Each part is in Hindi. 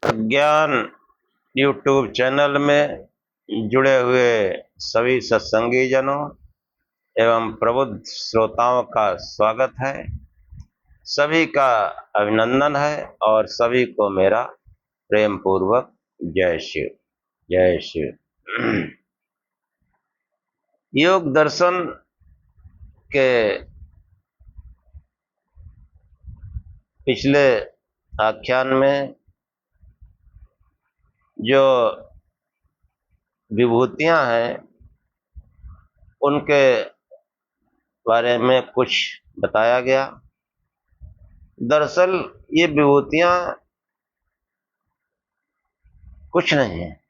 ज्ञान यूट्यूब चैनल में जुड़े हुए सभी सत्संगी जनों एवं प्रबुद्ध श्रोताओं का स्वागत है। सभी का अभिनंदन है और सभी को मेरा प्रेम पूर्वक जय शिव जय शिव। योग दर्शन के पिछले आख्यान में जो विभूतियां हैं उनके बारे में कुछ बताया गया। दरअसल ये विभूतियां कुछ नहीं है,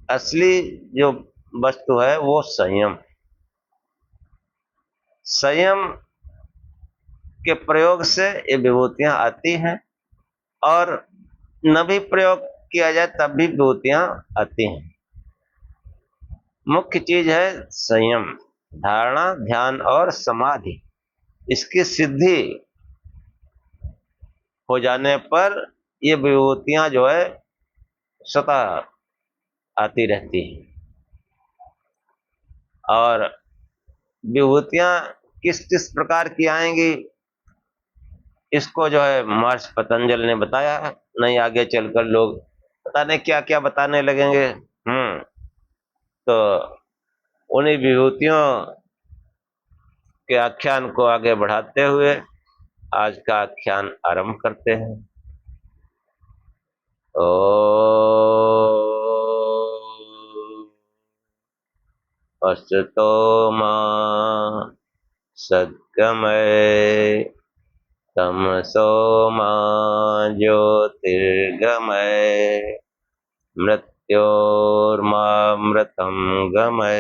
असली जो वस्तु है वो संयम के प्रयोग से ये विभूतियां आती हैं और न भी प्रयोग किया जाए तब भी विभूतियां आती हैं। मुख्य चीज है संयम, धारणा, ध्यान और समाधि। इसकी सिद्धि हो जाने पर ये विभूतियां जो है स्वतः आती रहती हैं। और विभूतियां किस किस प्रकार की आएंगी इसको जो है महर्षि पतंजलि ने बताया। नहीं आगे चलकर लोग पता नहीं क्या क्या बताने लगेंगे। तो उन्हीं विभूतियों के आख्यान को आगे बढ़ाते हुए आज का आख्यान आरंभ करते हैं। असतो मा सद्गमय तमसो मा ज्योतिर्गमय मृत्योर्मामृतं गमय।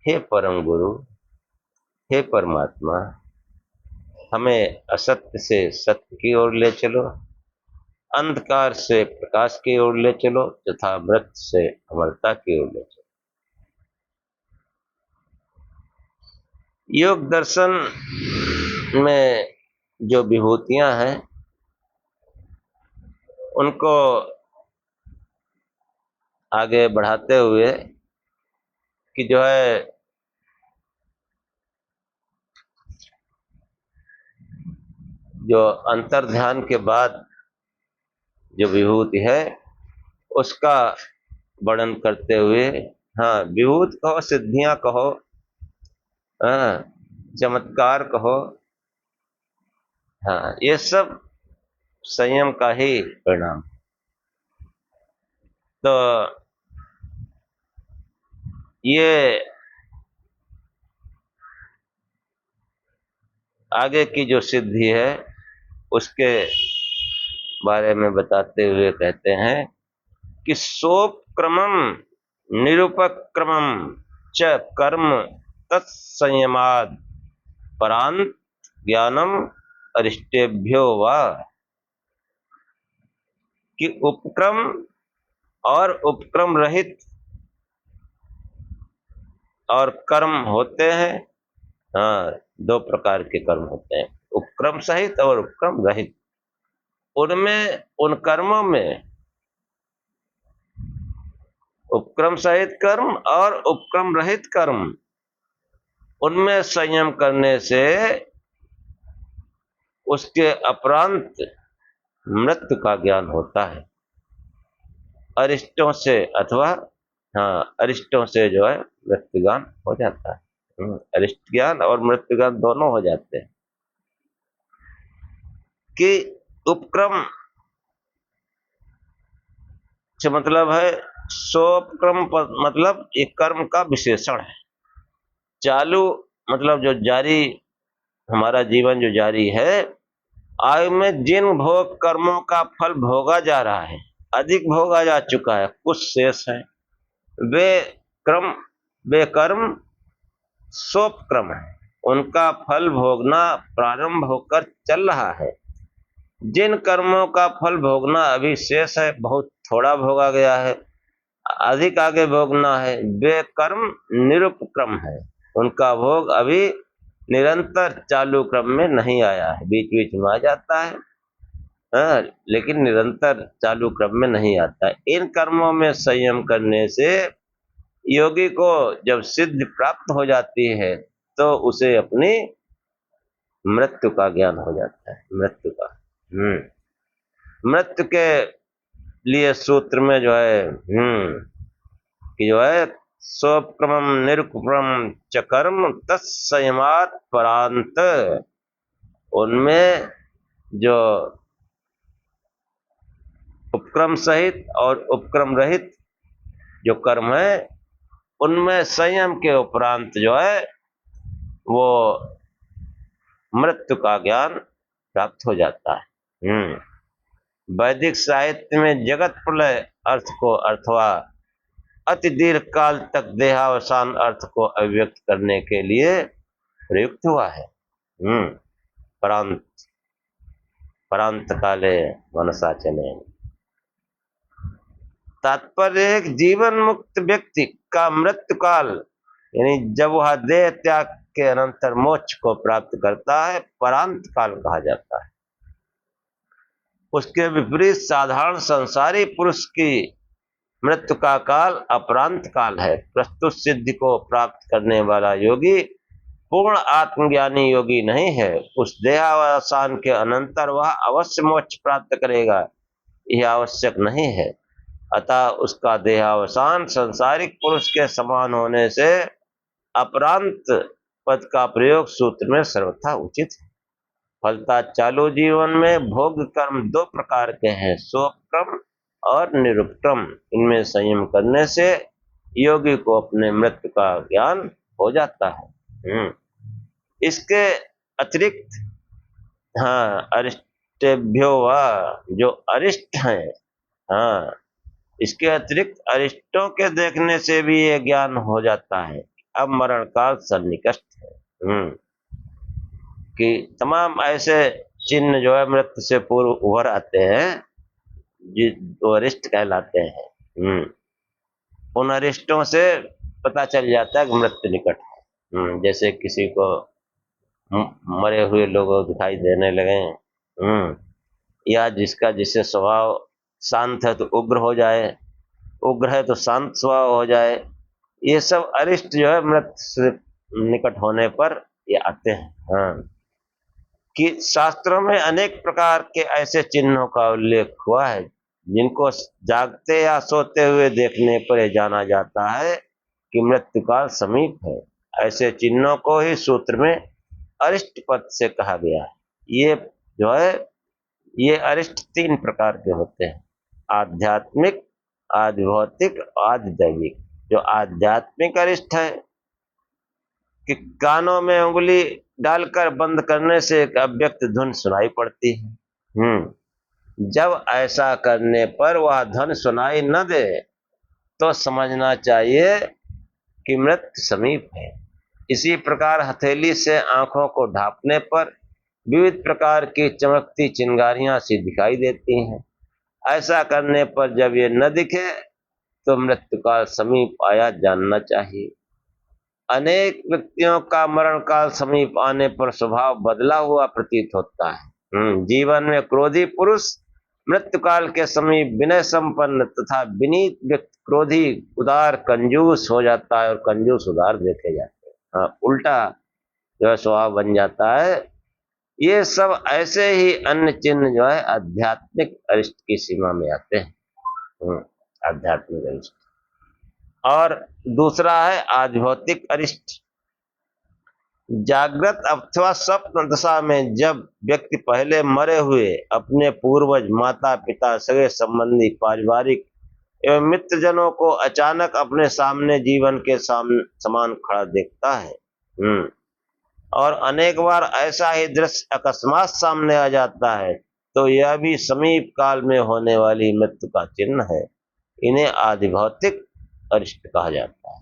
हे परम गुरु, हे परमात्मा, हमें असत्य से सत्य की ओर ले चलो, अंधकार से प्रकाश की ओर ले चलो तथा मृत्यु से अमरता की ओर ले चलो। योग दर्शन में जो विभूतियां हैं उनको आगे बढ़ाते हुए कि जो है जो अंतर्ध्यान के बाद जो विभूति है उसका वर्णन करते हुए, विभूति कहो, सिद्धियां कहो, चमत्कार कहो, ये सब संयम का ही परिणाम। तो ये आगे की जो सिद्धि है उसके बारे में बताते हुए कहते हैं कि सोपक्रमम निरुपक्रमम च कर्म तत्संयमाद परांत ज्ञानम अरिष्टेभ्यो वा। कि उपक्रम और उपक्रम रहित और कर्म होते हैं। दो प्रकार के कर्म होते हैं, उपक्रम सहित और उपक्रम रहित। उनमें, उन कर्मों में उपक्रम सहित कर्म और उपक्रम रहित कर्म, उनमें संयम करने से उसके अपरांत मृत्यु का ज्ञान होता है। अरिष्टों से अथवा अरिष्टों से जो है मृत्यु ज्ञान हो जाता है। अरिष्ट ज्ञान और मृत्यु ज्ञान दोनों हो जाते हैं। कि उपक्रम से मतलब है, सोपक्रम मतलब एक कर्म का विशेषण है। चालू मतलब जो जारी, हमारा जीवन जो जारी है, आयु में जिन भोग कर्मों का फल भोगा जा रहा है, अधिक भोगा जा चुका है, कुछ शेष है, वे कर्म सोपक्रम है। उनका फल भोगना प्रारंभ होकर चल रहा है। जिन कर्मों का फल भोगना अभी शेष है, बहुत थोड़ा भोगा गया है, अधिक आगे भोगना है, वे कर्म निरुपक्रम है। उनका भोग अभी निरंतर चालू क्रम में नहीं आया है, बीच बीच में आ जाता है। हाँ, लेकिन निरंतर चालू क्रम में नहीं आता है। इन कर्मों में संयम करने से योगी को जब सिद्धि प्राप्त हो जाती है तो उसे अपनी मृत्यु का ज्ञान हो जाता है, मृत्यु का। मृत्यु के लिए सूत्र में जो है कि जो है स्वक्रम निरुपम च कर्म तत्संयमात् परांत, उनमें जो उपक्रम सहित और उपक्रम रहित जो कर्म है उनमें संयम के उपरांत जो है वो मृत्यु का ज्ञान प्राप्त हो जाता है। वैदिक साहित्य में जगत प्रलय अर्थ को अथवा अति दीर्घ काल तक देहावसान अर्थ को अभिव्यक्त करने के लिए प्रयुक्त हुआ है। परांत परांत काले मनसा चले। तात्पर्य एक जीवन मुक्त व्यक्ति का मृत्यु काल यानी जब वह देह त्याग के अनंतर मोक्ष को प्राप्त करता है परांत काल कहा जाता है। उसके विपरीत साधारण संसारी पुरुष की मृत्यु का काल अपरांत काल है। प्रस्तुत सिद्धि को प्राप्त करने वाला योगी पूर्ण आत्मज्ञानी योगी नहीं है। उस देहावसान के अनंतर वह अवश्य मोक्ष प्राप्त करेगा, यह आवश्यक नहीं है। अतः उसका देहावसान संसारिक पुरुष के समान होने से अपरांत पद का प्रयोग सूत्र में सर्वथा उचित है। फलता चालू जीवन में भोग कर्म दो प्रकार के हैं, स्वक्रम और निरुपक्रम। इनमें संयम करने से योगी को अपने मृत्यु का ज्ञान हो जाता है। इसके अतिरिक्त अरिष्टेभ्यो व जो अरिष्ट हैं, इसके अतिरिक्त अरिष्टों के देखने से भी ये ज्ञान हो जाता है अब मरण काल सन्निकट है। कि तमाम ऐसे चिन्ह जो है मृत्यु से पूर्व उभर आते हैं जो अरिष्ट कहलाते हैं। उन अरिष्टों से पता चल जाता है कि मृत्यु निकट है। जैसे किसी को मरे हुए लोग दिखाई देने लगे, या जिससे स्वभाव शांत है तो उग्र हो जाए, उग्र है तो शांत स्वभाव हो जाए, ये सब अरिष्ट जो है मृत्यु से निकट होने पर ये आते हैं। कि शास्त्रों में अनेक प्रकार के ऐसे चिन्हों का उल्लेख हुआ है जिनको जागते या सोते हुए देखने पर यह जाना जाता है कि मृत्यु काल समीप है। ऐसे चिन्हों को ही सूत्र में अरिष्ट पद से कहा गया है। ये जो है ये अरिष्ट तीन प्रकार के होते हैं, आध्यात्मिक, आदि भौतिक, आदि दैविक। जो आध्यात्मिक अरिष्ट है कि कानों में उंगली डालकर बंद करने से एक अव्यक्त धुन सुनाई पड़ती है। जब ऐसा करने पर वह धुन सुनाई न दे तो समझना चाहिए कि मृत्यु समीप है। इसी प्रकार हथेली से आंखों को ढांपने पर विविध प्रकार की चमकती चिंगारियां सी दिखाई देती हैं। ऐसा करने पर जब ये न दिखे तो मृत्यु काल समीप आया जानना चाहिए। अनेक व्यक्तियों का मरण काल समीप आने पर स्वभाव बदला हुआ प्रतीत होता है। जीवन में क्रोधी पुरुष मृत्यु काल के समीप विनय संपन्न तथा विनीत व्यक्ति क्रोधी, उदार, कंजूस हो जाता है और कंजूस उदार देखे जाते हैं। उल्टा जो है स्वभाव बन जाता है। ये सब ऐसे ही अन्य चिन्ह जो है आध्यात्मिक अरिष्ट की सीमा में आते हैं। आध्यात्मिक अरिष्ट। और दूसरा है आधिभौतिक अरिष्ट। जागृत अथवा स्वप्न दशा में जब व्यक्ति पहले मरे हुए अपने पूर्वज, माता पिता, सगे संबंधी, पारिवारिक एवं मित्रजनों को अचानक अपने सामने जीवन के समान खड़ा देखता है, और अनेक बार ऐसा ही दृश्य अकस्मात सामने आ जाता है, तो यह भी समीप काल में होने वाली मृत्यु का चिन्ह है। इन्हें आधिभौतिक अरिष्ट कहा जाता है।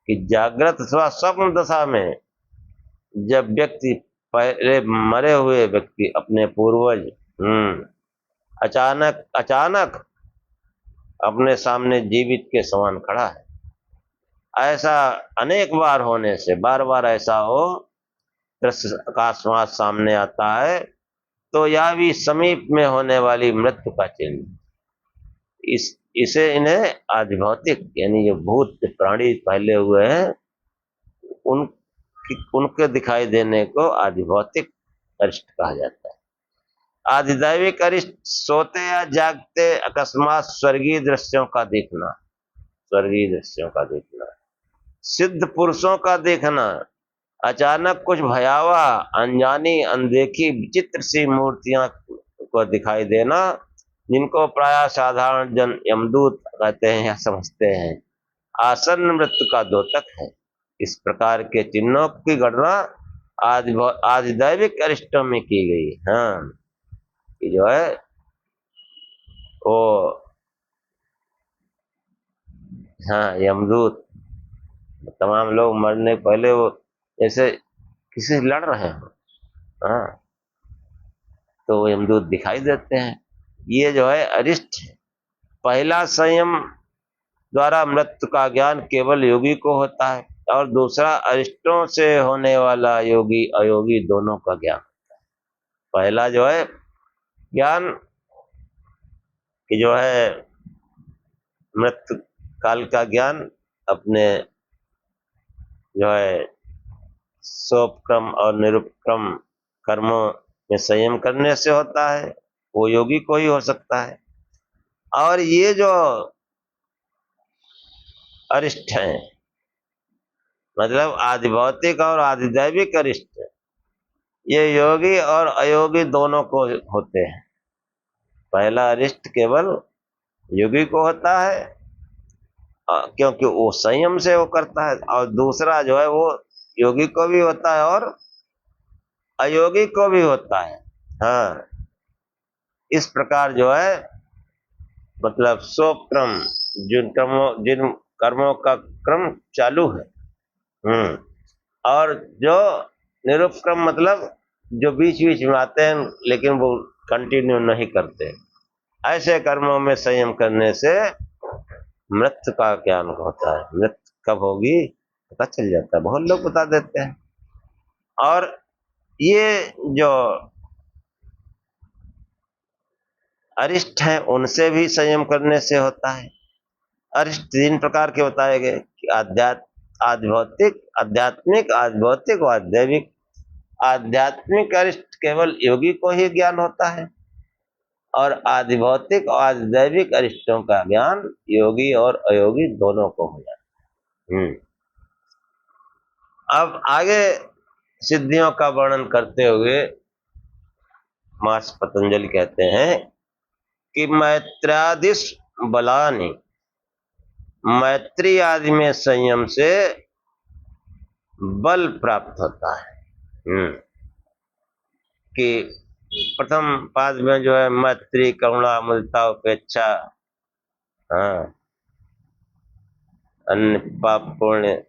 कि जागृत अथवा स्वप्न दशा में जब व्यक्ति पहले मरे हुए व्यक्ति अपने पूर्वज अचानक अपने सामने जीवित के समान खड़ा है, ऐसा अनेक बार होने से बार बार ऐसा हो दृश्य अकस्मात सामने आता है तो यह भी समीप में होने वाली मृत्यु का चिन्ह। इसे इन्हें आदिभौतिक यानी जो भूत प्राणी पहले हुए हैं उनके दिखाई देने को आदिभौतिक अरिष्ट कहा जाता है। आधिदैविक अरिष्ट सोते या जागते अकस्मात स्वर्गीय दृश्यों का देखना, स्वर्गीय दृश्यों का देखना, सिद्ध पुरुषों का देखना, अचानक कुछ भयावह अनजानी अनदेखी विचित्र सी मूर्तियां को दिखाई देना, जिनको प्रायः साधारण जन यमदूत कहते हैं या समझते हैं, आसन्न मृत्यु का द्योतक है। इस प्रकार के चिन्हों की गणना आधिदैविक अरिष्टों में की गई। हाँ, कि जो है वो हाँ यमदूत तमाम लोग मरने पहले वो जैसे किसी से लड़ रहे हो, हाँ, तो वो यमदूत दिखाई देते हैं। ये जो है अरिष्ट है। पहला संयम द्वारा मृत्यु का ज्ञान केवल योगी को होता है और दूसरा अरिष्टों से होने वाला योगी अयोगी दोनों का ज्ञान होता है। पहला जो है ज्ञान कि जो है मृत्यु काल का ज्ञान अपने जो है सोपक्रम और निरुपक्रम कर्मों में संयम करने से होता है, वो योगी को ही हो सकता है। और ये जो अरिष्ट हैं मतलब आदिभौतिक और आधिदैविक अरिष्ट, ये योगी और अयोगी दोनों को होते हैं। पहला अरिष्ट केवल योगी को होता है क्योंकि वो संयम से वो करता है, और दूसरा जो है वो योगी को भी होता है और अयोगी को भी होता है। हाँ, इस प्रकार जो है मतलब सोपक्रम जिन कर्मों का क्रम चालू है, और जो निरुपक्रम मतलब जो बीच बीच में आते हैं लेकिन वो कंटिन्यू नहीं करते, ऐसे कर्मों में संयम करने से मृत्यु का ज्ञान होता है। मृत्यु कब होगी पता चल जाता है, बहुत लोग बता देते हैं। और ये जो अरिष्ट हैं उनसे भी संयम करने से होता है। अरिष्ट 3 प्रकार के बताए गए कि आध्यात्मिक, आधिभौतिक और आध्यात्मिक। आध्यात्मिक अरिष्ट केवल योगी को ही ज्ञान होता है और आधिभौतिक और आधिदैविक अरिष्टों का ज्ञान योगी और अयोगी दोनों को हो जाता है। अब आगे सिद्धियों का वर्णन करते हुए महर्षि पतंजलि कहते हैं कि मैत्र्यादिश बलानि, मैत्री आदि में संयम से बल प्राप्त होता है। कि प्रथम पाद में जो है मैत्री करुणा मुदिता उपेक्षा, हाँ, अन्य पाप पुण्य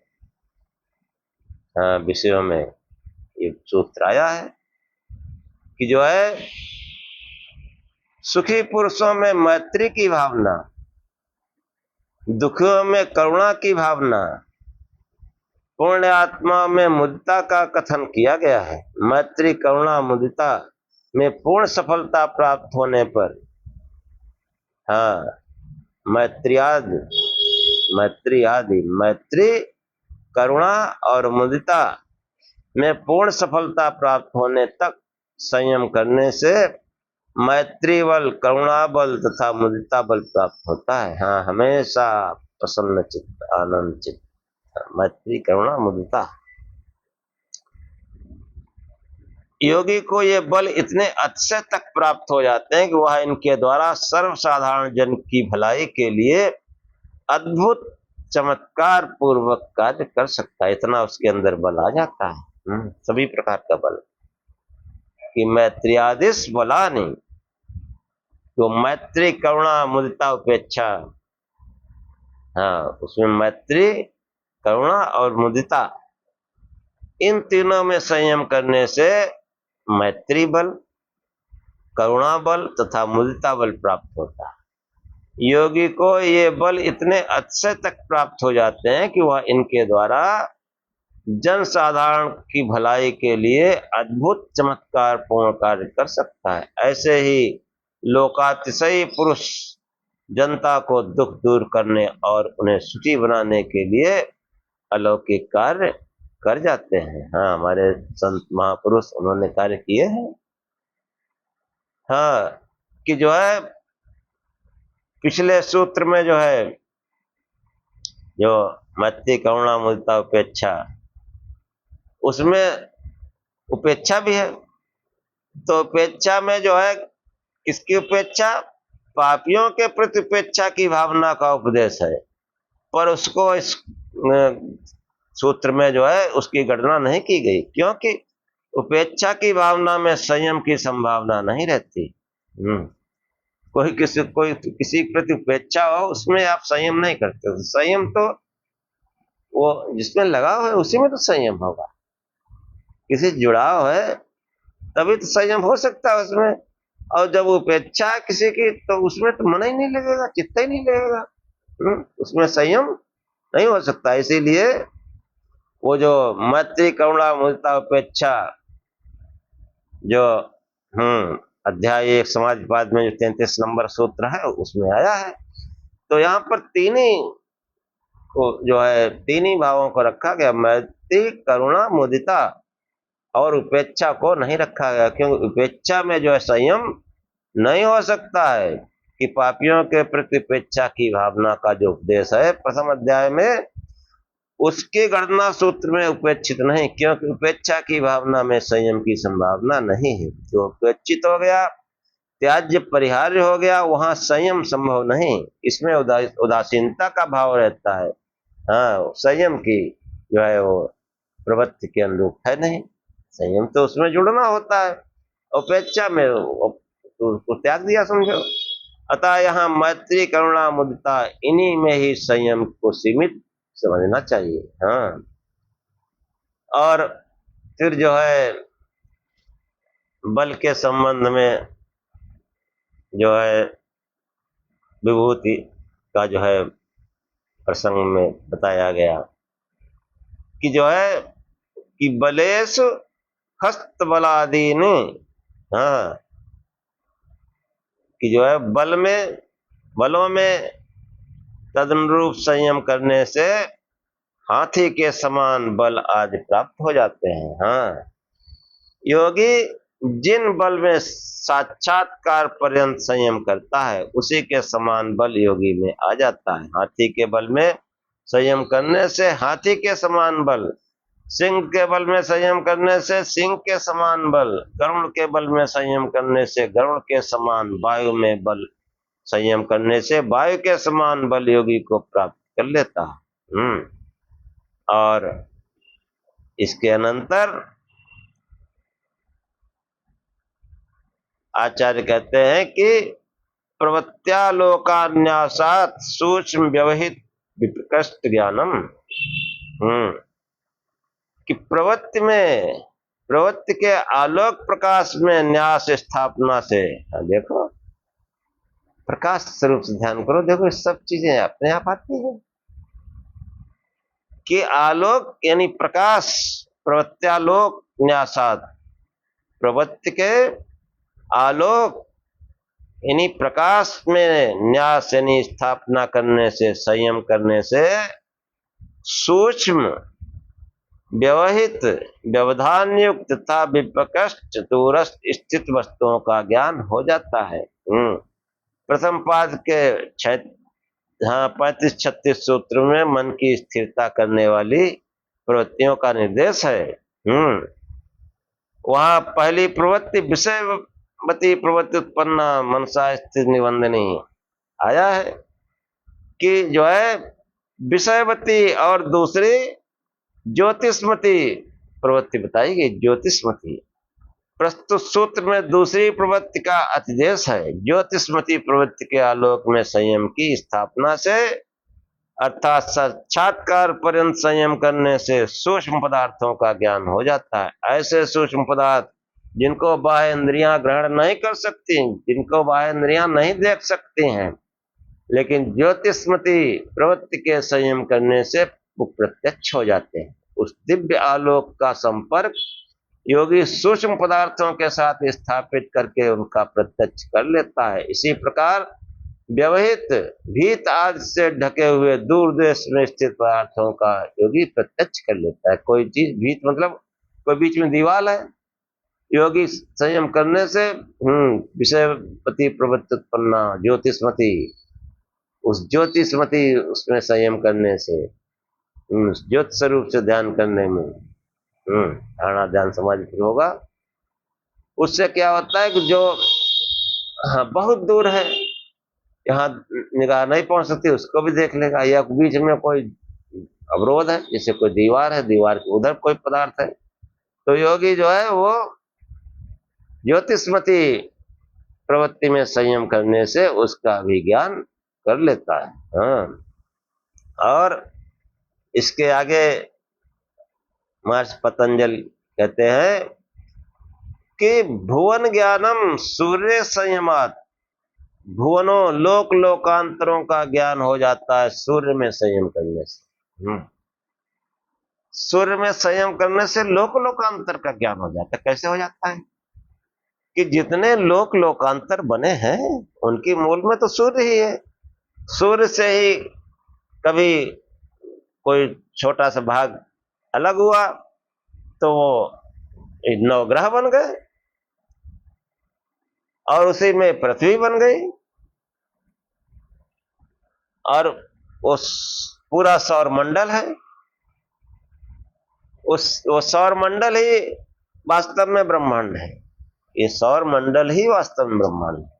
विषयों में ये सूत्र आया है कि जो है सुखी पुरुषों में मैत्री की भावना, दुखियों में करुणा की भावना, पूर्ण आत्मा में मुदिता का कथन किया गया है। मैत्री करुणा मुदिता में पूर्ण सफलता प्राप्त होने पर, हाँ, मैत्री करुणा और मुदिता में पूर्ण सफलता प्राप्त होने तक संयम करने से मैत्री बल, करुणा बल तथा मुदिता बल प्राप्त होता है। हाँ, हमेशा प्रसन्न चित्त, आनंद चित्त, मैत्री करुणा मुदिता। योगी को ये बल इतने अतिशय तक प्राप्त हो जाते हैं कि वह इनके द्वारा सर्वसाधारण जन की भलाई के लिए अद्भुत चमत्कार पूर्वक कार्य कर सकता है। इतना उसके अंदर बल आ जाता है, सभी प्रकार का बल। कि मैत्र्यादिश बलानि, तो मैत्री करुणा मुदिता उपेक्षा, हाँ, उसमें मैत्री करुणा और मुदिता इन तीनों में संयम करने से मैत्री बल, करुणा बल तथा मुदिता बल प्राप्त होता है। योगी को ये बल इतने अतिशय तक प्राप्त हो जाते हैं कि वह इनके द्वारा जन साधारण की भलाई के लिए अद्भुत चमत्कार पूर्ण कार्य कर सकता है। ऐसे ही लोकातिशयी पुरुष जनता को दुख दूर करने और उन्हें सुखी बनाने के लिए अलौकिक कार्य कर जाते हैं। हाँ, हमारे संत महापुरुष उन्होंने कार्य किए हैं। हाँ, कि जो है पिछले सूत्र में जो है जो मैत्री करुणा मुदिता उपेक्षा, उसमें उपेक्षा भी है। तो उपेक्षा में जो है किसकी उपेक्षा? पापियों के प्रति उपेक्षा की भावना का उपदेश है, पर उसको इस सूत्र में जो है उसकी गणना नहीं की गई, क्योंकि उपेक्षा की भावना में संयम की संभावना नहीं रहती। कोई किसी प्रति उपेक्षा हो, उसमें आप संयम नहीं करते। संयम तो वो जिसमें लगाव है उसी में तो संयम होगा। किसी जुड़ाव है तभी तो संयम हो सकता है उसमें। और जब उपेक्षा है किसी की, तो उसमें तो मन ही नहीं लगेगा, चित्त ही नहीं लगेगा, उसमें संयम नहीं हो सकता। इसीलिए वो जो मैत्री करुणा मुदिता उपेक्षा जो अध्याय 1 समाजवाद में जो 33 नंबर सूत्र है उसमें आया है। तो यहाँ पर तीन ही भावों को रखा गया, मैत्री करुणा मुदिता, और उपेक्षा को नहीं रखा गया, क्योंकि उपेक्षा में जो है संयम नहीं हो सकता है। कि पापियों के प्रति उपेक्षा की भावना का जो उपदेश है प्रथम अध्याय में, उसकी गणना सूत्र में उपेक्षित नहीं, क्योंकि उपेक्षा की भावना में संयम की संभावना नहीं है। जो उपेक्षित हो गया, त्याज्य परिहार्य हो गया, वहां संयम संभव नहीं, इसमें उदासीनता का भाव रहता है। हाँ, संयम की जो है वो प्रवृत्ति के अनुरूप है नहीं, संयम तो उसमें जुड़ना होता है, उपेक्षा में उसको त्याग दिया समझो। अतः यहाँ मैत्री करुणा मुदिता, इन्हीं में ही संयम को सीमित समझना चाहिए। हाँ, और फिर जो है बल के संबंध में जो है विभूति का जो है प्रसंग में बताया गया कि जो है कि बलेषु हस्त बलादीनि, हाँ, कि जो है बलों में तदनुरूप संयम करने से हाथी के समान बल आदि प्राप्त हो जाते हैं। हाँ, योगी जिन बल में साक्षात्कार पर्यंत संयम करता है उसी के समान बल योगी में आ जाता है। हाथी के बल में संयम करने से हाथी के समान बल, सिंह के बल में संयम करने से सिंह के समान बल, गरुड़ के बल में संयम करने से गरुड़ के समान, वायु में बल संयम करने से वायु के समान बल योगी को प्राप्त कर लेता है। और इसके अनंतर आचार्य कहते हैं कि प्रवृत्त्यालोकान्यासात् सूक्ष्म व्यवहित विप्रकृष्ट ज्ञानम, कि प्रवृत्ति के आलोक प्रकाश में न्यास स्थापना से, देखो प्रकाश स्वरूप से ध्यान करो, देखो सब चीजें अपने आप आती हैं। कि आलोक यानी प्रकाश, प्रवृत्त्यालोक न्यासात्, प्रवृत्ति के आलोक यानी प्रकाश में न्यास यानी स्थापना करने से, संयम करने से सूक्ष्म व्यवहित व्यवधान युक्त तथा विप्रकृष्ट दूरस्थ स्थित वस्तुओं का ज्ञान हो जाता है। प्रथम पाद के 35-36 सूत्र में मन की स्थिरता करने वाली प्रवृत्तियों का निर्देश है। वहां पहली प्रवृत्ति विषयवती प्रवृत्ति उत्पन्ना मनसा स्थिर निबंधनी आया है कि जो है विषयवती, और दूसरी ज्योतिषमती प्रवृत्ति बताई गई। ज्योतिषमती प्रस्तुत सूत्र में दूसरी प्रवृत्ति का अतिदेश है। ज्योतिषमती प्रवृत्ति के आलोक में संयम की स्थापना से, अर्थात साक्षात्कार पर्यंत संयम करने से सूक्ष्म पदार्थों का ज्ञान हो जाता है। ऐसे सूक्ष्म पदार्थ जिनको बाह्य इंद्रियां ग्रहण नहीं कर सकती, जिनको बाह्य इंद्रियां नहीं देख सकती हैं, लेकिन ज्योतिषमती प्रवृत्ति के संयम करने से वो प्रत्यक्ष हो जाते हैं। उस दिव्य आलोक का संपर्क योगी सूक्ष्म पदार्थों के साथ स्थापित करके उनका प्रत्यक्ष कर लेता है। इसी प्रकार व्यवहित भीत आदि से ढके हुए दूर देश में स्थित पदार्थों का योगी प्रत्यक्ष कर लेता है। कोई चीज भीत मतलब कोई बीच में दीवार है, योगी संयम करने से विषयपति प्रवृत्ति उत्पन्ना ज्योतिषमती, उस ज्योतिषमती उसमें संयम करने से, ज्योति स्वरूप से ध्यान करने में धारणा ध्यान समाधि होगा। उससे क्या होता है कि जो बहुत दूर है, यहाँ निगाह नहीं पहुंच सकती, उसको भी देख लेगा। या बीच में कोई अवरोध है, जैसे कोई दीवार है, दीवार के उधर कोई पदार्थ है, तो योगी जो है वो ज्योतिषमती प्रवृत्ति में संयम करने से उसका भी ज्ञान कर लेता है। और इसके आगे महर्षि पतंजलि कहते हैं कि भुवन ज्ञानम सूर्य संयमात, भुवनों लोक लोकांतरों का ज्ञान हो जाता है सूर्य में संयम करने से। सूर्य में संयम करने से लोक लोकांतर का ज्ञान हो जाता है। कैसे हो जाता है कि जितने लोक लोकांतर बने हैं उनकी मूल में तो सूर्य ही है। सूर्य से ही कभी कोई छोटा सा भाग अलग हुआ तो वो 9 ग्रह बन गए और उसी में पृथ्वी बन गई, और उस पूरा सौर मंडल है, वो सौर मंडल ही वास्तव में ब्रह्मांड है। ये सौर मंडल ही वास्तव में ब्रह्मांड है,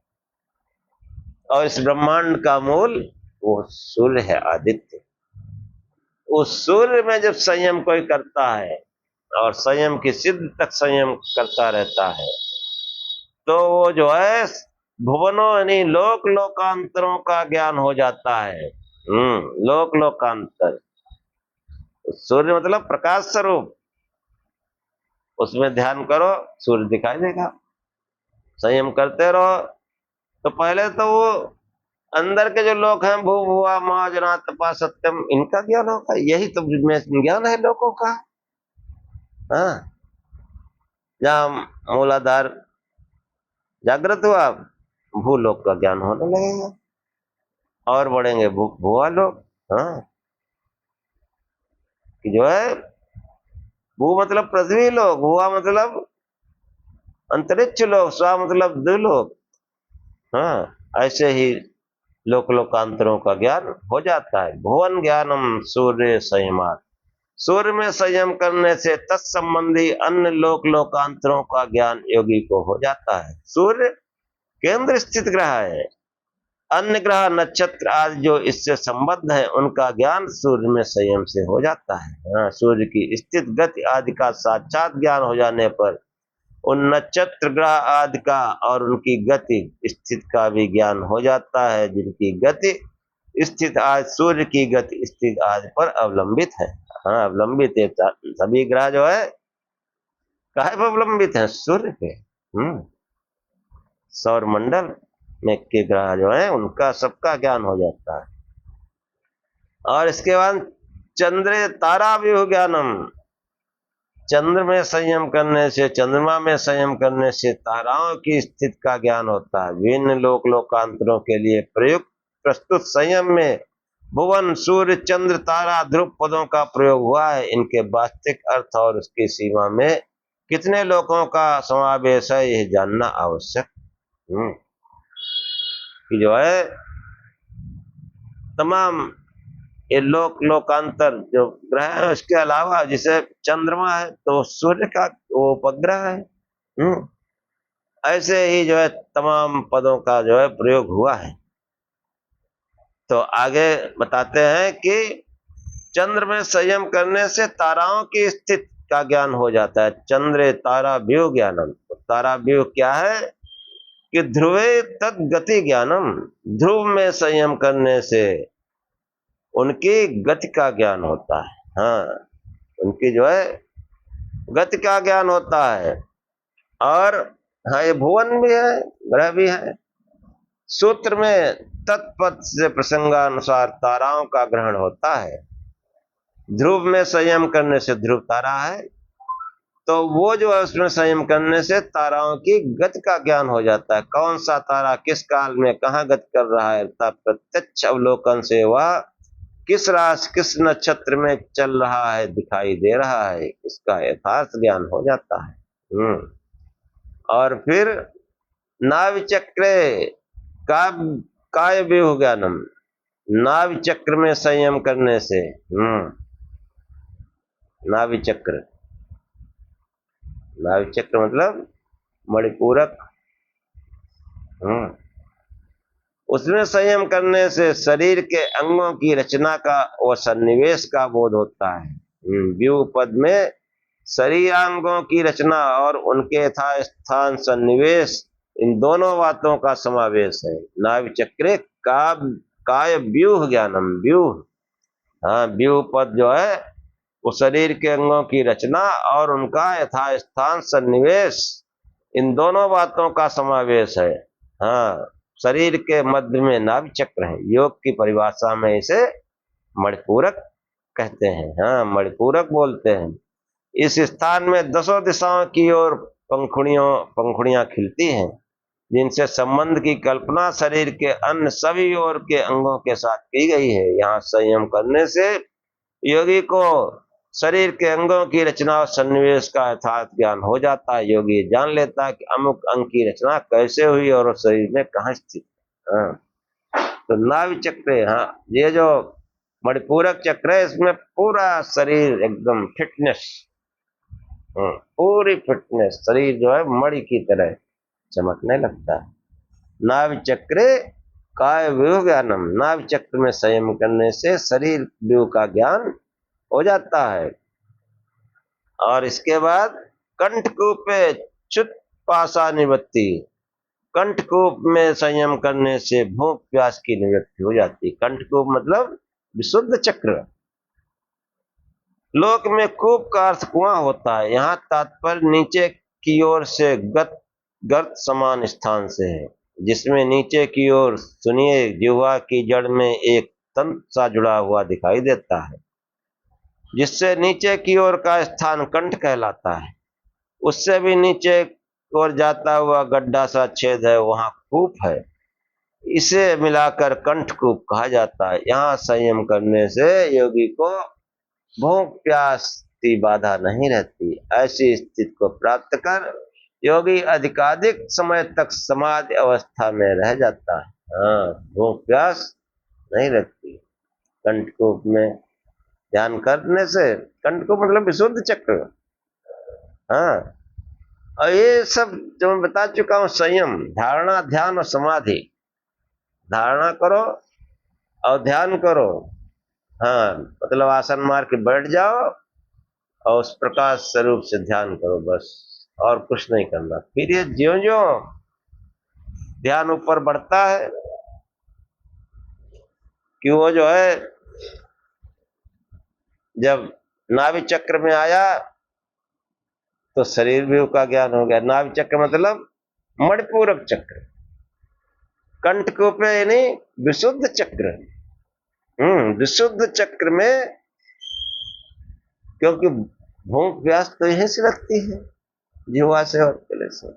और इस ब्रह्मांड का मूल वो सूर्य है, आदित्य। उस सूर्य में जब संयम कोई करता है और संयम की सिद्धि तक संयम करता रहता है, तो वो जो है भुवनों यानी लोक लोकांतरों का ज्ञान हो जाता है। लोक लोकांतर, सूर्य मतलब प्रकाश स्वरूप, उसमें ध्यान करो सूर्य दिखाई देगा। संयम करते रहो तो पहले तो वो अंदर के जो लोग हैं, भू भुआ मा जना तपा सत्यम, इनका ज्ञान होगा। यही तो ज्ञान है लोगों का। जहाँ मूलाधार जागृत हुआ, भूलोक का ज्ञान होने लगेगा और बढ़ेंगे भुआ लोग। कि जो है भू मतलब पृथ्वी लोग, भुआ मतलब अंतरिक्ष लोग, स्वा मतलब द्विलोक। ऐसे ही लोक लोकांतरों का ज्ञान हो जाता है। भुवन ज्ञानम सूर्य संयमात, सूर्य में संयम करने से तत्संबंधी अन्य लोक लोकांतरों का ज्ञान योगी को हो जाता है। सूर्य केंद्र स्थित ग्रह है, अन्य ग्रह नक्षत्र आदि जो इससे संबद्ध है उनका ज्ञान सूर्य में संयम से हो जाता है। सूर्य की स्थित गति आदि का साक्षात ज्ञान हो जाने पर उन नक्षत्र ग्रह आदि का और उनकी गति स्थित का भी ज्ञान हो जाता है, जिनकी गति स्थित आज सूर्य की गति स्थित आदि पर अवलंबित है। अवलंबित है। सभी ग्रह जो है काहे पर अवलंबित है? सूर्य पे। सौर मंडल में के ग्रह जो है उनका सबका ज्ञान हो जाता है। और इसके बाद चंद्र तारा व्यूह ज्ञानम, चंद्र में संयम करने से, चंद्रमा में संयम करने से ताराओं की स्थिति का ज्ञान होता है। विभिन्न लोक लोकांतरों के लिए प्रयुक्त प्रस्तुत संयम में भुवन सूर्य चंद्र तारा ध्रुव पदों का प्रयोग हुआ है। इनके वास्तविक अर्थ और उसकी सीमा में कितने लोकों का समावेश है यह जानना आवश्यक। कि जो है तमाम ये लोक लोकांतर जो ग्रह है उसके अलावा, जैसे चंद्रमा है तो सूर्य का वो उपग्रह है। ऐसे ही जो है तमाम पदों का जो है प्रयोग हुआ है। तो आगे बताते हैं कि चंद्र में संयम करने से ताराओं की स्थिति का ज्ञान हो जाता है। चंद्र तारा व्यूह ज्ञानम, तारा व्यूह क्या है कि ध्रुवे तद गति ज्ञानम, ध्रुव में संयम करने से उनकी गति का ज्ञान होता है। उनकी जो है गति का ज्ञान होता है। और ये भुवन भी है, ग्रह भी है। सूत्र में तत्पद से प्रसंगानुसार ताराओं का ग्रहण होता है। ध्रुव में संयम करने से ध्रुव तारा है, तो वो जो है उसमें संयम करने से ताराओं की गति का ज्ञान हो जाता है। कौन सा तारा किस काल में कहाँ गति कर रहा है, तब प्रत्यक्ष अवलोकन से वह किस राशि किस नक्षत्र में चल रहा है दिखाई दे रहा है, इसका यथार्थ ज्ञान हो जाता है। और फिर नाभि चक्र का काय व्यूह ज्ञानम, नाभि चक्र में संयम करने से नाभि चक्र, नाभि चक्र मतलब मणिपूरक, उसमें संयम करने से शरीर के अंगों की रचना का और सन्निवेश का बोध होता है। व्यूह पद में शरीरांगों की रचना और उनके यथास्थान सन्निवेश, इन दोनों बातों का समावेश है। नाभि चक्रे काय व्यूह ज्ञानम, व्यूह, हाँ व्यूह पद जो है वो शरीर के अंगों की रचना और उनका यथास्थान सन्निवेश, इन दोनों बातों का समावेश है। हाँ, शरीर के मध्य में नाभि चक्र है। योग की परिभाषा में इसे मणिपूरक कहते हैं। हाँ, मणिपूरक बोलते हैं। इस स्थान में 10 दिशाओं की ओर पंखुड़ियां खिलती हैं, जिनसे संबंध की कल्पना शरीर के अन्य सभी ओर के अंगों के साथ की गई है। यहाँ संयम करने से योगी को शरीर के अंगों की रचना और सन्निवेश का यथार्थ ज्ञान हो जाता है। योगी जान लेता है कि अमुक अंग की रचना कैसे हुई और शरीर में कहाँ स्थित। हाँ, तो नाभि चक्र, हाँ ये जो मणिपूरक चक्र है इसमें पूरा शरीर एकदम फिटनेस, पूरी फिटनेस, शरीर जो है मणि की तरह चमकने लगता है। नाभि चक्र काय व्यूह ज्ञानम, नाभि चक्र में संयम करने से शरीर व्यूह का ज्ञान हो जाता है। और इसके बाद कंठकूप च्युत पाशा निवृत्ति, कंठकूप में संयम करने से भूख प्यास की निवृत्ति हो जाती है। कंठकूप मतलब विशुद्ध चक्र। लोक में कूप का अर्थ कुआं होता है, यहाँ तात्पर्य नीचे की ओर से गर्त समान स्थान से है, जिसमें नीचे की ओर सुनिए जिह्वा की जड़ में एक तंत्र सा जुड़ा हुआ दिखाई देता है, जिससे नीचे की ओर का स्थान कंठ कहलाता है। उससे भी नीचे ओर जाता हुआ गड्ढा सा छेद है, वहां कूप है। इसे मिलाकर कंठकूप कहा जाता है। यहाँ संयम करने से योगी को भूख प्यास की बाधा नहीं रहती। ऐसी स्थिति को प्राप्त कर योगी अधिकाधिक समय तक समाधि अवस्था में रह जाता है। हाँ, भूख प्यास नहीं रहती कंठकूप में ध्यान करने से। कंठकूप मतलब विशुद्ध चक्र। हाँ, और ये सब जो मैं बता चुका हूँ, संयम, धारणा, ध्यान और समाधि। धारणा करो और ध्यान करो। हाँ, मतलब आसन मार के बैठ जाओ और उस प्रकाश स्वरूप से ध्यान करो, बस और कुछ नहीं करना। फिर ये ज्यों ज्यों ध्यान ऊपर बढ़ता है कि वो जो है जब नाभि चक्र में आया तो शरीर भी का ज्ञान हो गया। नाभि चक्र मतलब मणिपूरक चक्र, कंठकूप यानी विशुद्ध चक्र। विशुद्ध चक्र में, क्योंकि भूख प्यास तो यहीं से लगती है, जिह्वा से और गले से।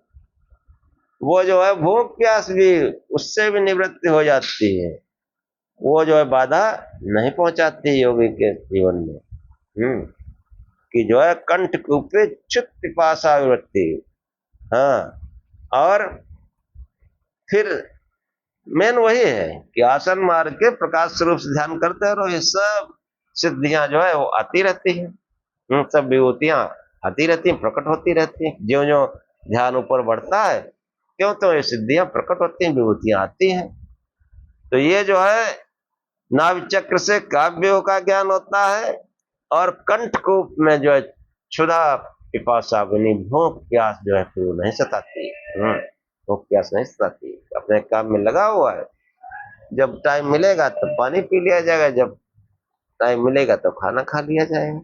वो जो है भूख प्यास भी उससे भी निवृत्ति हो जाती है। वो जो है बाधा नहीं पहुंचाती योगी के जीवन में। कि जो है कंठकूपे च्युत पिपासा वृत्ति। हाँ, और फिर मेन वही है कि आसन मार के प्रकाश स्वरूप से ध्यान करते रहो, ये सब सिद्धियां जो है वो आती रहती हैं। सब विभूतियां आती रहती हैं, प्रकट होती रहती हैं। ज्यों ज्यों ध्यान ऊपर बढ़ता है क्यों तो ये सिद्धियां प्रकट होती हैं, विभूतियां आती हैं। तो ये जो है नाभि चक्र से काव्यों का ज्ञान होता है, और कंठकूप में जो है क्षुधा पिपासा बनी भूख प्यास जो है फिर वो नहीं सताती। भूख प्यास नहीं सताती, अपने काम में लगा हुआ है। जब टाइम मिलेगा तो पानी पी लिया जाएगा, जब टाइम मिलेगा तो खाना खा लिया जाएगा।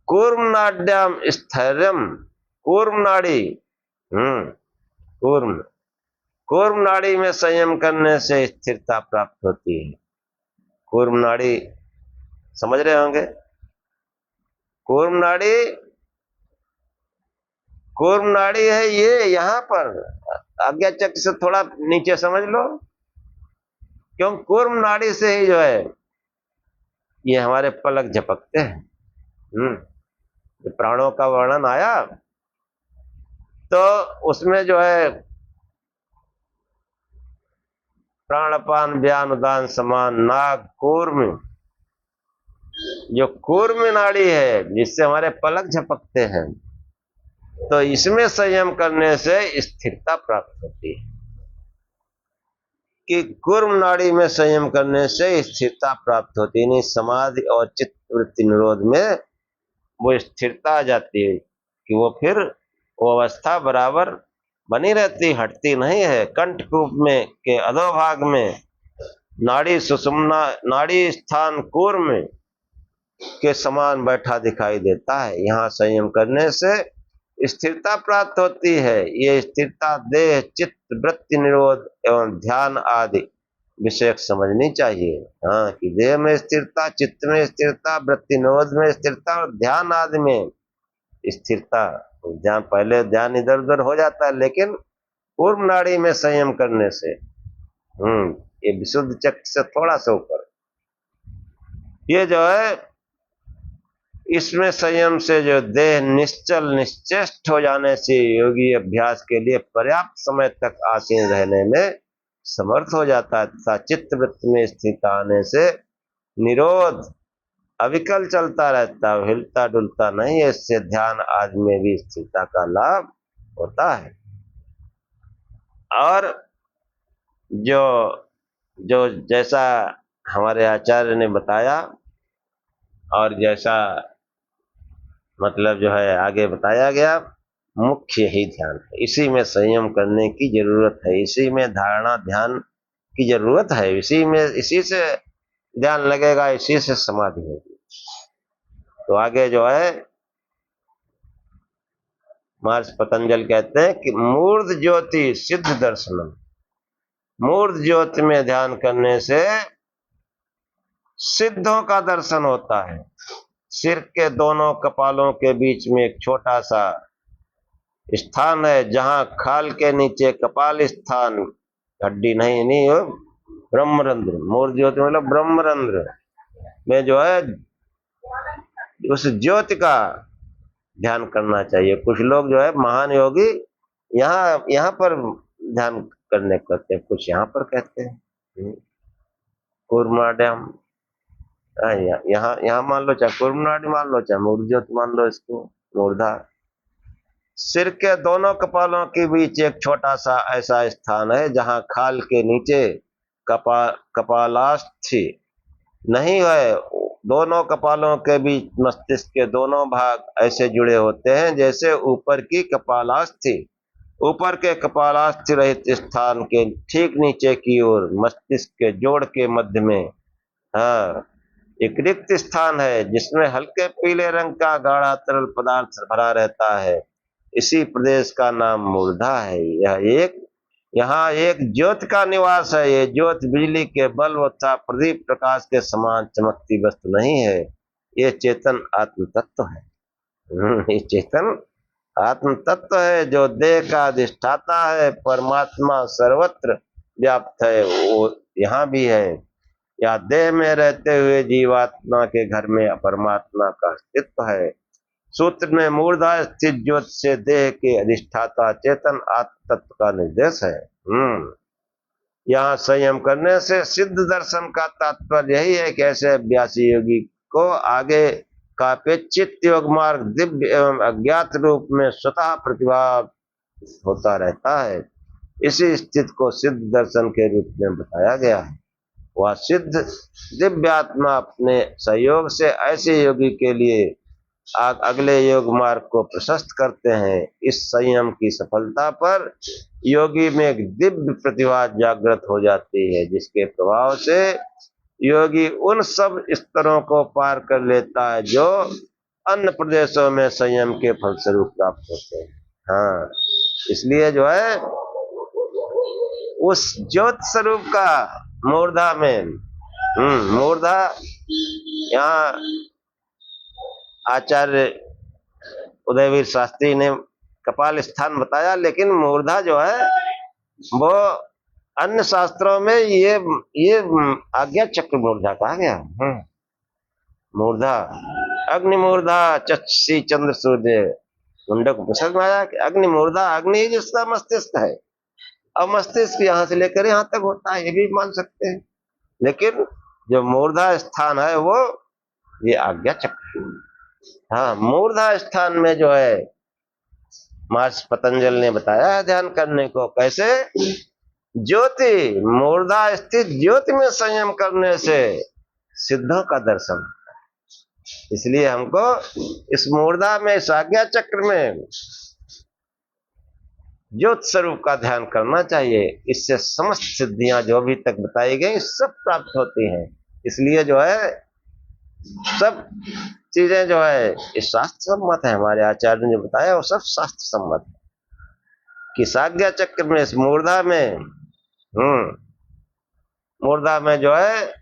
कूर्म नाड्याम स्थैर्यम, कूर्म नाड़ी, कूर्म, कूर्म नाड़ी में संयम करने से स्थिरता प्राप्त होती है। कूर्म नाड़ी समझ रहे होंगे। कूर्म नाड़ी, कूर्म नाड़ी है ये यहाँ पर, आज्ञा चक्र से थोड़ा नीचे समझ लो, क्यों कूर्म नाड़ी से ही जो है ये हमारे पलक झपकते हैं। प्राणों का वर्णन आया तो उसमें जो है प्राणपान व्यान उदान समान नाग कूर्म, जो कूर्म नाड़ी है जिससे हमारे पलक झपकते हैं, तो इसमें संयम करने से स्थिरता प्राप्त होती है। कि कूर्म नाड़ी में संयम करने से स्थिरता प्राप्त होती है, नहीं समाधि और चित्त वृत्ति निरोध में वो स्थिरता आ जाती है कि वो फिर वो अवस्था बराबर बनी रहती, हटती नहीं है। कंठकूप में के अधोभाग में नाड़ी सुषुम्ना, नाड़ी स्थान कूर्म के समान बैठा दिखाई देता है। यहाँ संयम करने से स्थिरता प्राप्त होती है। ये स्थिरता देह चित्त वृत्ति निरोध एवं ध्यान आदि विषय समझनी चाहिए। हाँ, कि देह में स्थिरता, चित्त में स्थिरता, वृत्ति निरोध में स्थिरता और ध्यान आदि में स्थिरता। ध्यान पहले ध्यान इधर उधर हो जाता है, लेकिन कूर्म नाड़ी में संयम करने से ये विशुद्ध चक्र से थोड़ा सा ऊपर, ये जो है इसमें संयम से जो देह निश्चल निश्चेष्ट हो जाने से योगी अभ्यास के लिए पर्याप्त समय तक आसीन रहने में समर्थ हो जाता है, तथा चित्त वृत्ति में स्थिरता आने से निरोध अविकल चलता रहता है, हिलता डुलता नहीं है। इससे ध्यान आदि में भी स्थिरता का लाभ होता है। और जो जो जैसा हमारे आचार्य ने बताया और जैसा मतलब जो है आगे बताया गया, मुख्य ही ध्यान है, इसी में संयम करने की जरूरत है, इसी में धारणा ध्यान की जरूरत है, इसी से ध्यान लगेगा, इसी से समाधि होगी। तो आगे जो है महर्षि पतंजलि कहते हैं कि मूर्ध ज्योति सिद्ध दर्शनम, मूर्ध ज्योति में ध्यान करने से सिद्धों का दर्शन होता है। सिर के दोनों कपालों के बीच में एक छोटा सा स्थान है, जहां खाल के नीचे कपाल स्थान, हड्डी नहीं हो, ब्रह्मरंध्र, मूर्ध ज्योति मतलब ब्रह्मरंध्र में जो है उस ज्योति का ध्यान करना चाहिए। कुछ लोग जो है महान योगी यहाँ पर ध्यान करने कहते हैं, कुछ यहाँ पर कहते हैं कूर्माड्याम, यहाँ मान लो, चाहे कूर्मनाडी मान लो, चाहे मूर्ध ज्योति मान लो, इसको मूर्धा। सिर के दोनों कपालों के बीच एक छोटा सा ऐसा स्थान है जहां खाल के नीचे कपालास्थि नहीं है। दोनों कपालों के बीच मस्तिष्क के दोनों भाग ऐसे जुड़े होते हैं जैसे ऊपर की कपालास्थि, ऊपर के कपालास्थि रहित स्थान के ठीक नीचे की ओर मस्तिष्क के जोड़ के मध्य में एक रिक्त स्थान है जिसमें हल्के पीले रंग का गाढ़ा तरल पदार्थ भरा रहता है। इसी प्रदेश का नाम मूर्धा है। यहाँ एक ज्योति का निवास है। ये ज्योति बिजली के बल्ब तथा प्रदीप प्रकाश के समान चमकती वस्तु नहीं है, ये चेतन आत्म तत्व है। ये चेतन आत्म तत्व है जो देह का अधिष्ठाता है। परमात्मा सर्वत्र व्याप्त है, वो यहाँ भी है। या देह में रहते हुए जीवात्मा के घर में परमात्मा का अस्तित्व है। सूत्र में मूर्धा स्थित ज्योति से देह के अधिष्ठाता चेतन आत्म तत्व का निर्देश है। यहाँ संयम करने से सिद्ध दर्शन का तात्पर्य यही है कि ऐसे अभ्यासी योगी को आगे का अपेक्षित योग मार्ग दिव्य एवं अज्ञात रूप में स्वतः प्रतिभाग होता रहता है। इसी स्थिति को सिद्ध दर्शन के रूप में बताया गया है। वह सिद्ध दिव्य आत्मा अपने सहयोग से ऐसे योगी के लिए अगले योग मार्ग को प्रशस्त करते हैं। इस संयम की सफलता पर योगी में एक दिव्य प्रतिभा जागृत हो जाती है, जिसके प्रभाव से योगी उन सब स्तरों को पार कर लेता है जो अन्य प्रदेशों में संयम के फलस्वरूप प्राप्त होते हैं। हाँ, इसलिए जो है उस ज्योत स्वरूप का मूर्धा में मूर्धा यहाँ आचार्य उदयवीर शास्त्री ने कपाल स्थान बताया, लेकिन मूर्धा जो है वो अन्य शास्त्रों में ये आज्ञा चक्र मूर्धा कहा गया। मूर्धा अग्नि मूर्धा चक्षुषी चंद्र सूर्य, मुंडक उपसर्ग में आया कि अग्नि मूर्धा, अग्नि ही जिसका मस्तिष्क है, और मस्तिष्क यहाँ से लेकर यहाँ तक होता है, ये भी मान सकते हैं। लेकिन जो मूर्धा स्थान है वो ये आज्ञा चक्र। हाँ, मूर्धा स्थान में जो है महर्षि पतंजल ने बताया ध्यान करने को। कैसे? ज्योति, मूर्धा स्थित ज्योति में संयम करने से सिद्धों का दर्शन। इसलिए हमको इस मूर्धा में, इस आज्ञा चक्र में ज्योत स्वरूप का ध्यान करना चाहिए। इससे समस्त सिद्धियां जो अभी तक बताई गई सब प्राप्त होती हैं। इसलिए जो है सब चीजें जो है इस शास्त्र सम्मत है। हमारे आचार्य ने जो बताया वो सब शास्त्र सम्मत है कि आज्ञा चक्र में, इस मूर्धा में, मूर्धा में जो है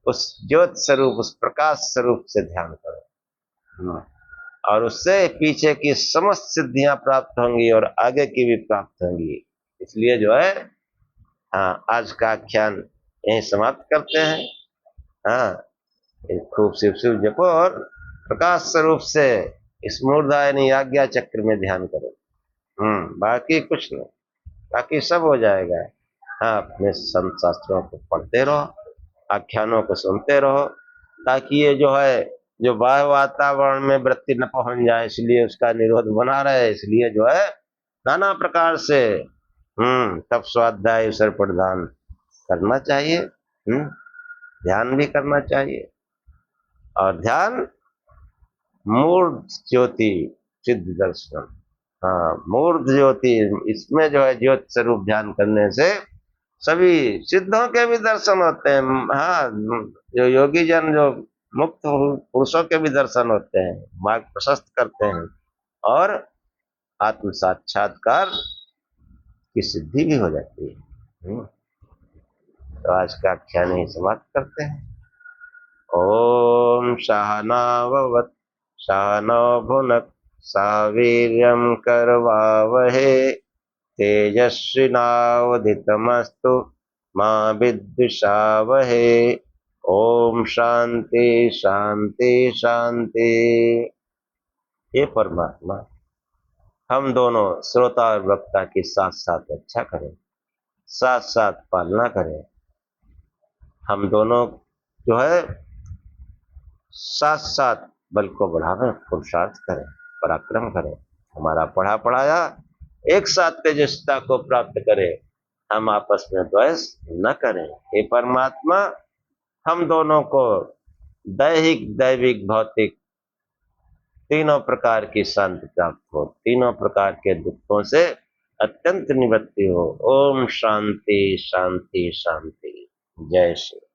उस ज्योत स्वरूप, उस प्रकाश स्वरूप से ध्यान करो, और उससे पीछे की समस्त सिद्धियां प्राप्त होंगी और आगे की भी प्राप्त होंगी। इसलिए जो है आज का आख्यान यहीं समाप्त करते हैं। खूब शिव शिव जपो और प्रकाश स्वरूप से इस मूर्धा यानी आज्ञा चक्र में ध्यान करो। बाकी कुछ नहीं, बाकी सब हो जाएगा। अपने संत शास्त्रों को पढ़ते रहो, आख्यानों को सुनते रहो, ताकि ये जो है जो बाह्य वातावरण में वृत्ति न पहुंच जाए, इसलिए उसका निरोध बना रहे। इसलिए जो है नाना प्रकार से तप स्वाध्याय ईश्वर प्रदान करना चाहिए, ध्यान भी करना चाहिए। और ध्यान मूर्ध ज्योति सिद्ध दर्शन, मूर्ध ज्योति, इसमें जो है ज्योति स्वरूप ध्यान करने से सभी सिद्धों के भी दर्शन होते हैं। जो योगी जन, जो मुक्त पुरुषों के भी दर्शन होते हैं, मार्ग प्रशस्त करते हैं और आत्म साक्षात्कार की सिद्धि भी हो जाती है। तो आज का आख्यान ही समाप्त करते हैं। ओम सहनाववतु सहनौ भुनक्तु सह वीर्यं करवावहे तेजस्विनावधीतमस्तु मा विद्विषावहे। ओम शांति शांति शांति। हे परमात्मा, हम दोनों श्रोता और वक्ता की साथ साथ रक्षा करें, साथ साथ पालना करें। हम दोनों जो है साथ साथ बल को बढ़ावें, पुरुषार्थ करें, पराक्रम करें। हमारा पढ़ा पढ़ाया एक साथ तेजस्विता को प्राप्त करें, हम आपस में द्वेष न करें। हे परमात्मा, हम दोनों को दैहिक, दैविक, भौतिक तीनों प्रकार की शांति प्राप्त हो, तीनों प्रकार के दुखों से अत्यंत निवृत्ति हो। ओम शांति शांति शांति। जय श्री।